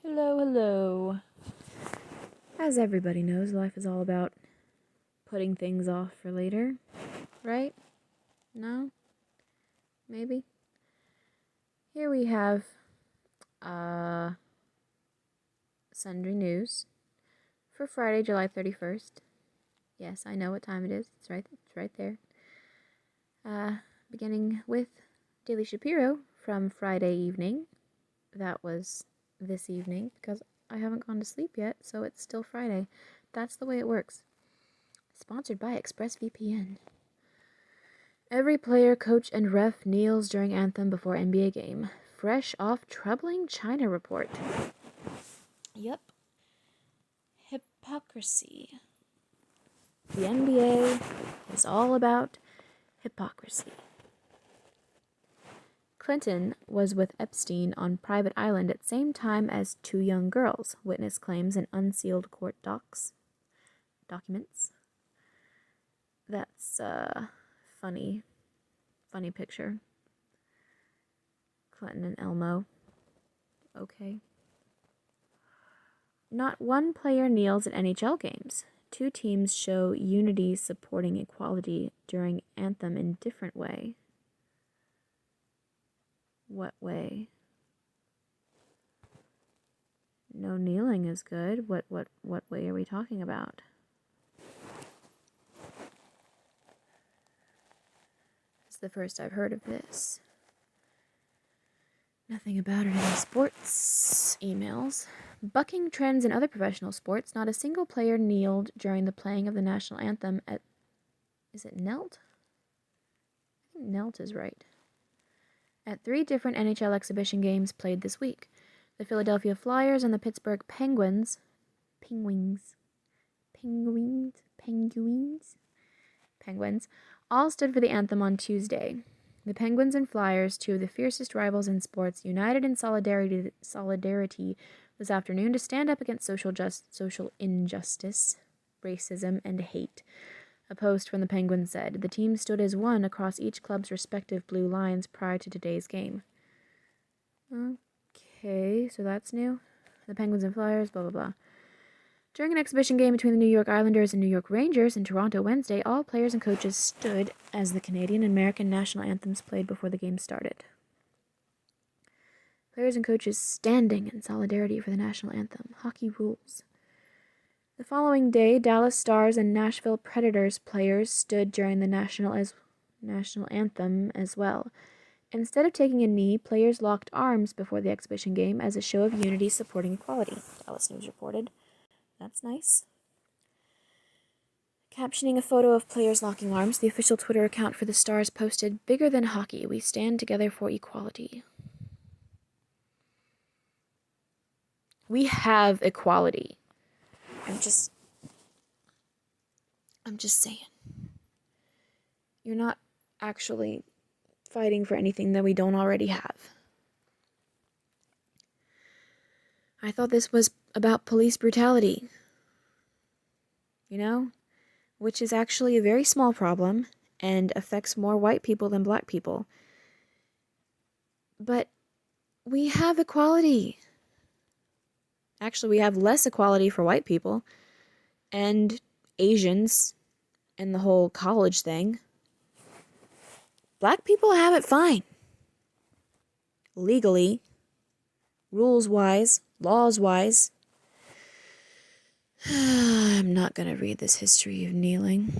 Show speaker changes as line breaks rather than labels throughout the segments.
Hello, hello. As everybody knows, life is all about putting things off for later, right? No? Maybe? Here we have, Sundry news for Friday, July 31st. Yes, I know what time it is. It's right there. Beginning with Daily Shapiro from Friday evening. That was this evening, because I haven't gone to sleep yet, so it's still Friday. That's the way it works. Sponsored by ExpressVPN. Every player, coach, and ref kneels during anthem before NBA game. Fresh off troubling China report. Yep. Hypocrisy. The NBA is all about hypocrisy. Clinton was with Epstein on private island at same time as two young girls, witness claims and unsealed court documents. That's funny picture. Clinton and Elmo. Okay. Not one player kneels at NHL games. Two teams show unity supporting equality during anthem in different way. What way? No kneeling is good. What way are we talking about? It's the first I've heard of this. Nothing about it in the sports emails. Bucking trends in other professional sports, not a single player kneeled during the playing of the national anthem at... Is it knelt? I think knelt is right. At 3 different NHL exhibition games played this week. The Philadelphia Flyers and the Pittsburgh Penguins all stood for the anthem on Tuesday. The Penguins and Flyers, two of the fiercest rivals in sports, united in solidarity this afternoon to stand up against social injustice, racism, and hate. A post from the Penguins said, "The team stood as one across each club's respective blue lines prior to today's game." Okay, so that's new. The Penguins and Flyers, blah, blah, blah. During an exhibition game between the New York Islanders and New York Rangers in Toronto Wednesday, all players and coaches stood as the Canadian and American national anthems played before the game started. Players and coaches standing in solidarity for the national anthem. Hockey rules. The following day, Dallas Stars and Nashville Predators players stood during the national anthem as well. Instead of taking a knee, players locked arms before the exhibition game as a show of unity supporting equality, Dallas News reported. That's nice. Captioning a photo of players locking arms, the official Twitter account for the Stars posted, "Bigger than hockey, we stand together for equality." We have equality. I'm just saying. You're not actually fighting for anything that we don't already have. I thought this was about police brutality. You know? Which is actually a very small problem and affects more white people than black people. But we have equality. Actually, we have less equality for white people and Asians and the whole college thing. Black people have it fine. Legally, rules-wise, laws-wise. I'm not going to read this history of kneeling.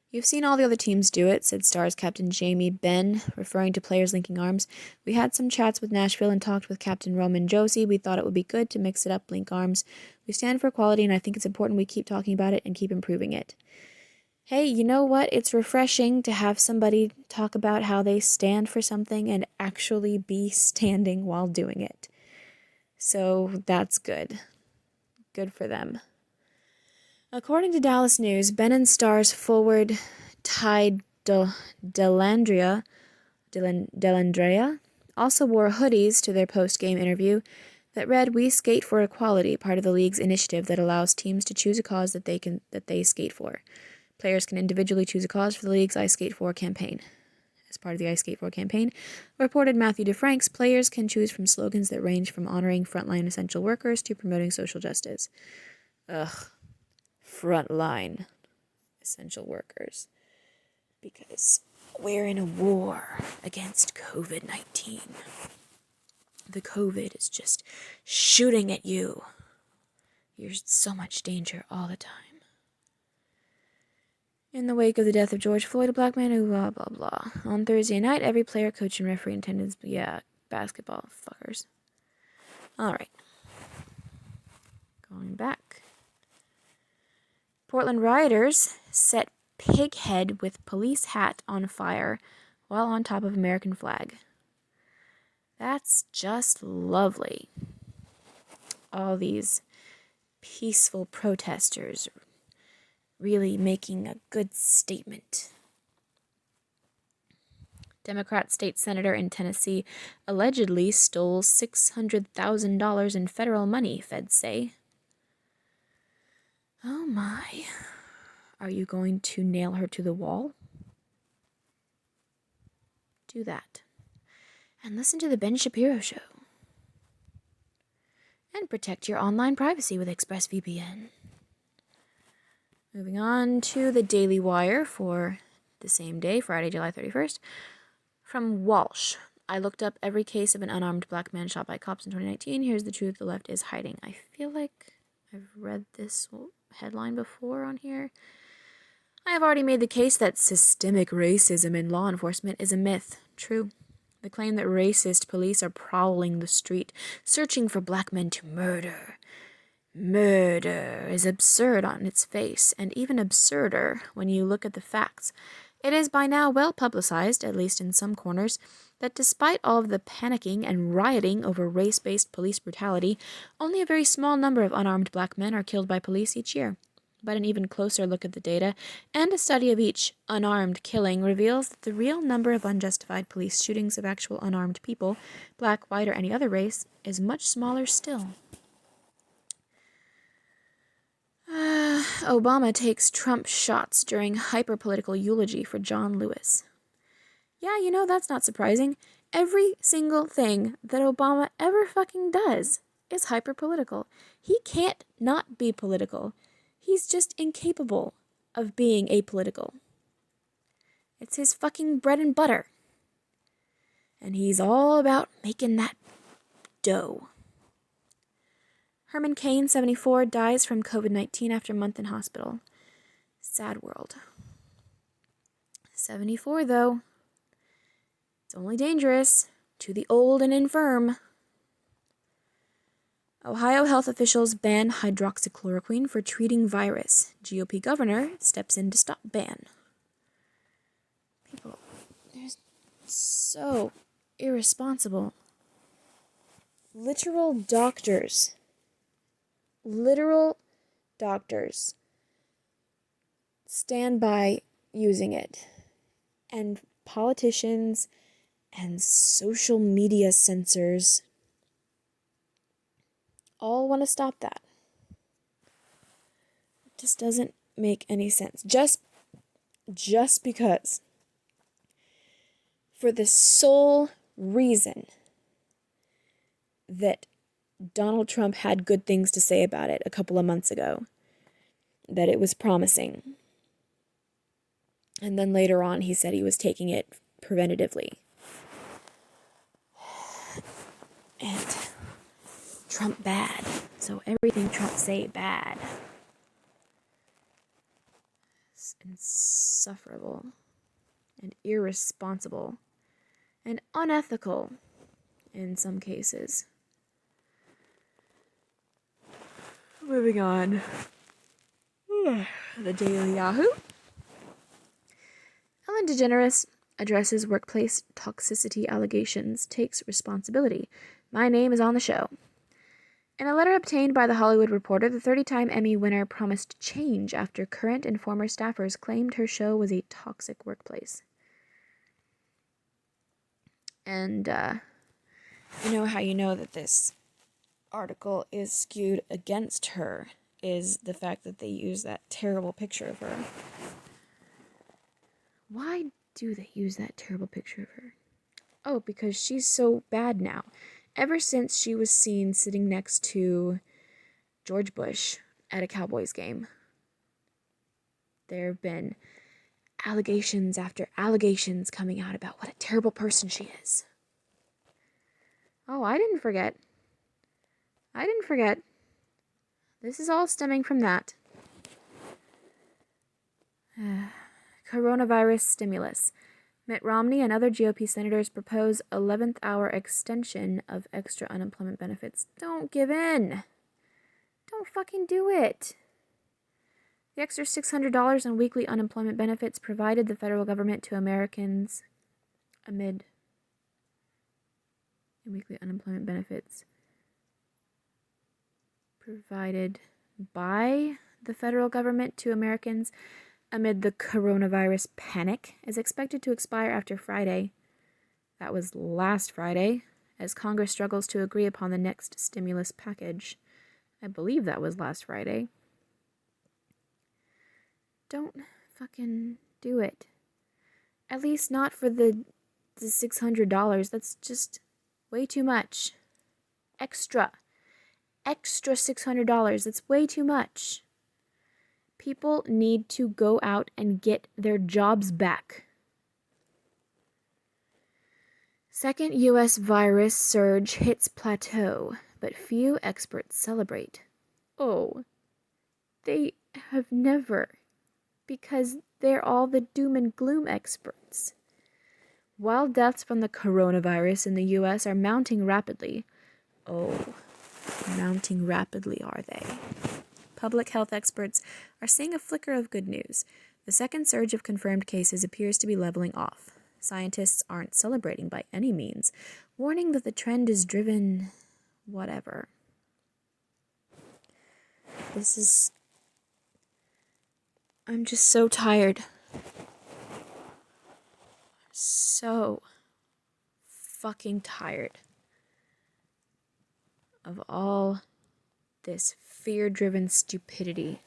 "You've seen all the other teams do it," said Stars captain Jamie Benn, referring to players linking arms. "We had some chats with Nashville and talked with Captain Roman Josie. We thought it would be good to mix it up, link arms. We stand for equality, and I think it's important we keep talking about it and keep improving it." Hey, you know what? It's refreshing to have somebody talk about how they stand for something and actually be standing while doing it. So that's good. Good for them. According to Dallas News, Ben and Stars forward Ty Dellandrea also wore hoodies to their post-game interview that read, "We skate for equality," part of the league's initiative that allows teams to choose a cause that they skate for. Players can individually choose a cause for the league's I Skate For campaign. As part of the Ice Skate 4 campaign, reported Matthew DeFrank's players can choose from slogans that range from honoring frontline essential workers to promoting social justice. Ugh. Frontline essential workers. Because we're in a war against COVID-19. The COVID is just shooting at you. You're in so much danger all the time. In the wake of the death of George Floyd, a black man who blah, blah, blah. On Thursday night, every player, coach, and referee in attendance, basketball fuckers. All right. Going back. Portland rioters set pig head with police hat on fire while on top of American flag. That's just lovely. All these peaceful protesters really making a good statement. Democrat state senator in Tennessee allegedly stole $600,000 in federal money, feds say. Oh my. Are you going to nail her to the wall? Do that. And listen to the Ben Shapiro Show. And protect your online privacy with ExpressVPN. Moving on to the Daily Wire for the same day, Friday, July 31st. From Walsh. I looked up every case of an unarmed black man shot by cops in 2019. Here's the truth the left is hiding. I feel like I've read this headline before on here. I have already made the case that systemic racism in law enforcement is a myth. True. The claim that racist police are prowling the street, searching for black men to murder. Murder is absurd on its face, and even absurder when you look at the facts. It is by now well publicized, at least in some corners, that despite all of the panicking and rioting over race-based police brutality, only a very small number of unarmed black men are killed by police each year. But an even closer look at the data and a study of each unarmed killing reveals that the real number of unjustified police shootings of actual unarmed people, black, white, or any other race, is much smaller still. Obama takes Trump shots during hyper-political eulogy for John Lewis. Yeah, that's not surprising. Every single thing that Obama ever fucking does is hyper-political. He can't not be political. He's just incapable of being apolitical. It's his fucking bread and butter. And he's all about making that dough. Herman Cain, 74, dies from COVID-19 after a month in hospital. Sad world. 74, though. It's only dangerous to the old and infirm. Ohio health officials ban hydroxychloroquine for treating virus. GOP governor steps in to stop ban. People, they're so irresponsible. Literal doctors stand by using it. And politicians and social media censors all want to stop that. It just doesn't make any sense. Just because. For the sole reason that Donald Trump had good things to say about it a couple of months ago. That it was promising. And then later on he said he was taking it preventatively. And Trump bad. So everything Trump say bad. It's insufferable. And irresponsible. And unethical in some cases. Moving on. The Daily Yahoo. Ellen DeGeneres addresses workplace toxicity allegations, takes responsibility. My name is on the show. In a letter obtained by The Hollywood Reporter, the 30-time Emmy winner promised change after current and former staffers claimed her show was a toxic workplace. And, how you know that this article is skewed against her is the fact that they use that terrible picture of her. Why do they use that terrible picture of her? Oh, because she's so bad now. Ever since she was seen sitting next to George Bush at a Cowboys game, there have been allegations after allegations coming out about what a terrible person she is. Oh, I didn't forget. This is all stemming from that. Coronavirus stimulus. Mitt Romney and other GOP senators propose 11th hour extension of extra unemployment benefits. Don't give in. Don't fucking do it. The extra $600 in weekly unemployment benefits provided the federal government to Americans amid weekly unemployment benefits provided by the federal government to Americans amid the coronavirus panic is expected to expire after Friday. That was last Friday, as Congress struggles to agree upon the next stimulus package. I believe that was last Friday. Don't fucking do it. At least not for the $600. That's just way too much. Extra $600. That's way too much. People need to go out and get their jobs back. Second U.S. virus surge hits plateau, but few experts celebrate. Oh, they have never, because they're all the doom and gloom experts. While deaths from the coronavirus in the U.S. are mounting rapidly, mounting rapidly are they? Public health experts are seeing a flicker of good news. The second surge of confirmed cases appears to be leveling off. Scientists aren't celebrating by any means, warning that the trend is driven whatever. I'm just so tired. So fucking tired of all this fear-driven stupidity,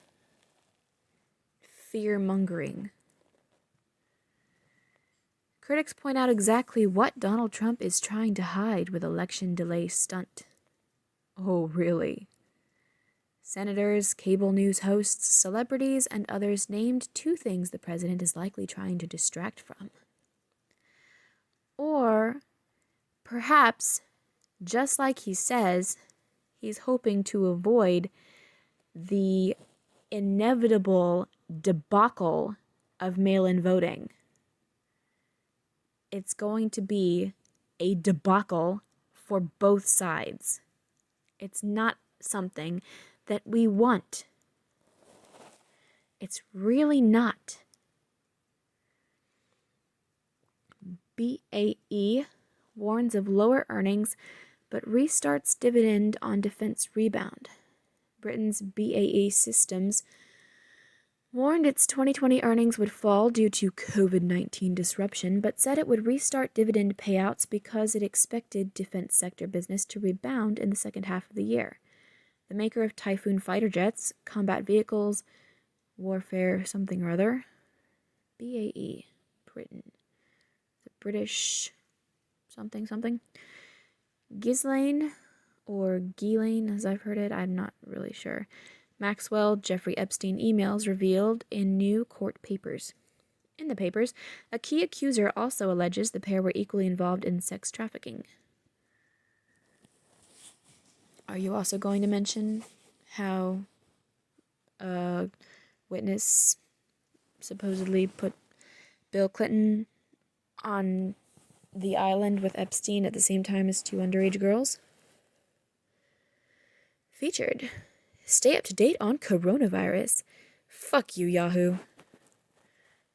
fear-mongering. Critics point out exactly what Donald Trump is trying to hide with election delay stunt. Oh, really? Senators, cable news hosts, celebrities, and others named two things the president is likely trying to distract from. Or, perhaps, just like he says, he's hoping to avoid the inevitable debacle of mail-in voting. It's going to be a debacle for both sides. It's not something that we want. It's really not. BAE warns of lower earnings, but restarts dividend on defense rebound. Britain's BAE Systems warned its 2020 earnings would fall due to COVID-19 disruption, but said it would restart dividend payouts because it expected defense sector business to rebound in the second half of the year. The maker of Typhoon fighter jets, combat vehicles, warfare something or other, BAE, Britain, the British something. Ghislaine, or Ghislaine as I've heard it, I'm not really sure. Maxwell Jeffrey Epstein emails revealed in new court papers. In the papers, a key accuser also alleges the pair were equally involved in sex trafficking. Are you also going to mention how a witness supposedly put Bill Clinton on the island with Epstein at the same time as two underage girls? Featured. Stay up to date on coronavirus. Fuck you, Yahoo.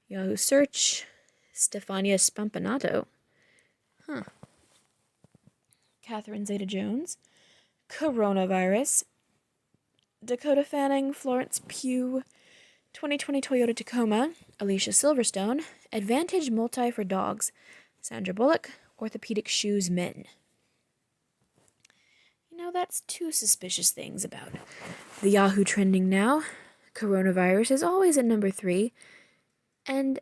Yahoo search. Stefania Spampanato. Catherine Zeta-Jones. Coronavirus. Dakota Fanning, Florence Pugh. 2020 Toyota Tacoma. Alicia Silverstone. Advantage Multi for Dogs. Sandra Bullock. Orthopedic Shoes Men. That's two suspicious things about the Yahoo trending now. Coronavirus is always at number 3. And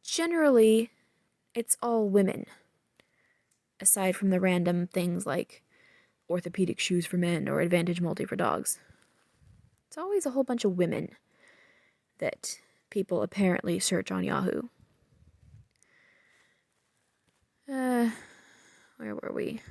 Generally, it's all women, aside from the random things like orthopedic shoes for men or Advantage Multi for dogs. It's always a whole bunch of women that people apparently search on Yahoo. Where were we?